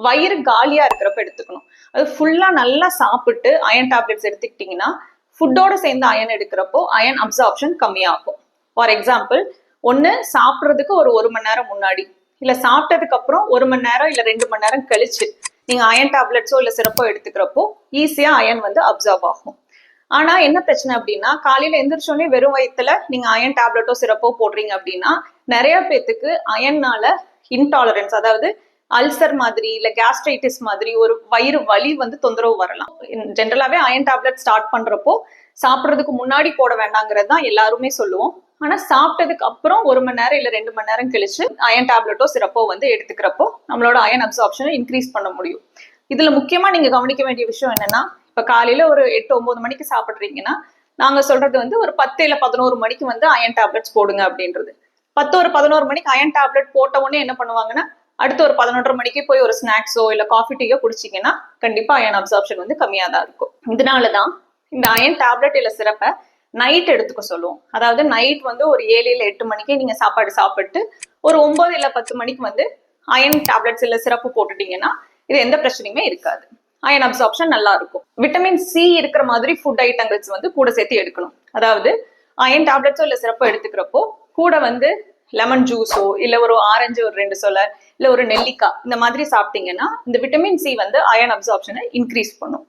வயிறு காலியா இருக்கிறப்ப எடுத்துக்கணும். அது ஃபுல்லா நல்லா சாப்பிட்டு அயன் டேப்லெட்ஸ் எடுத்துக்கிட்டீங்கன்னா ஃபுட்டோட சேர்ந்து அயன் எடுக்கிறப்போ அயன் அப்சார்ப்ஷன் கம்மியாகும். ஃபார் எக்ஸாம்பிள், ஒன்று சாப்பிட்றதுக்கு ஒரு மணி நேரம் முன்னாடி, இல்லை சாப்பிட்டதுக்கு அப்புறம் 1 மணி நேரம் இல்லை 2 மணி நேரம் கழிச்சு நீங்க அயன் டேப்லெட்ஸோ இல்லை சிறப்போ எடுத்துக்கிறப்போ ஈஸியா அயன் வந்து அப்சார்ப் ஆகும். ஆனா என்ன பிரச்சனை அப்படின்னா, காலையில எந்திரிச்சோடனே வெறும் வயிற்றுல நீங்க அயன் டேப்லெட்டோ சிறப்போ போடுறீங்க அப்படின்னா நிறைய பேத்துக்கு அயன்னால இன்டாலரன்ஸ், அதாவது அல்சர் மாதிரி இல்ல கேஸ்ட்ரைட்டிஸ் மாதிரி ஒரு வயிறு வலி வந்து தொந்தரவு வரலாம். ஜென்ரலாவே அயன் டேப்லெட் ஸ்டார்ட் பண்றப்போ சாப்பிட்றதுக்கு முன்னாடி போட வேண்டாங்கிறது தான் எல்லாருமே சொல்லுவோம். ஆனா சாப்பிட்டதுக்கு அப்புறம் 1 மணி நேரம் இல்ல 2 மணி நேரம் கழிச்சு அயன் டேப்லெட்டோ சிறப்போ வந்து எடுத்துக்கிறப்போ நம்மளோட அயன் அப்சார்ப்ஷனை இன்க்ரீஸ் பண்ண முடியும். இதுல முக்கியமா நீங்க கவனிக்க வேண்டிய விஷயம் என்னன்னா, இப்ப காலையில ஒரு 8-9 மணிக்கு சாப்பிடுறீங்கன்னா நாங்க சொல்றது வந்து ஒரு 10 இல்ல 11 மணிக்கு வந்து அயன் டேப்லெட்ஸ் போடுங்க அப்படின்றது. 11 மணிக்கு அயன் டேப்லெட் போட்ட உடனே என்ன பண்ணுவாங்கன்னா, அடுத்து ஒரு 11:30 மணிக்கு போய் ஒரு ஸ்நாக்ஸோ இல்ல காஃபி டீயோ குடிச்சிங்கன்னா கண்டிப்பா அயன் அப்சார்ப்ஷன் வந்து கம்மியா தான் இருக்கும். இதனாலதான் இந்த அயன் டேப்லெட் இல்ல சிறப்பை நைட் எடுத்துக்க சொல்லுவோம். அதாவது நைட் வந்து ஒரு 7 இல்ல 8 மணிக்கு நீங்க சாப்பாடு சாப்பிட்டு ஒரு 9 இல்ல 10 மணிக்கு வந்து அயன் டேப்லெட்ஸ் இல்ல சிறப்பு போட்டுட்டீங்கன்னா இது எந்த பிரச்சனையுமே இருக்காது. அயன் அப்சார்ப்ஷன் நல்லா இருக்கும். விட்டமின் சி இருக்கிற மாதிரி ஃபுட் ஐட்டங்கள்ஸ் வந்து கூட சேர்த்து எடுக்கணும். அதாவது அயன் டேப்லெட்ஸோ இல்ல சிறப்போ எடுத்துக்கிறப்போ கூட வந்து லெமன் ஜூஸோ இல்ல ஒரு ஆரஞ்சு ஒரு 2 சொல இல்ல ஒரு நெல்லிக்காய் இந்த மாதிரி சாப்பிட்டீங்கன்னா இந்த விட்டமின் சி வந்து அயன் அப்சார்ப்ஷனை இன்க்ரீஸ் பண்ணும்.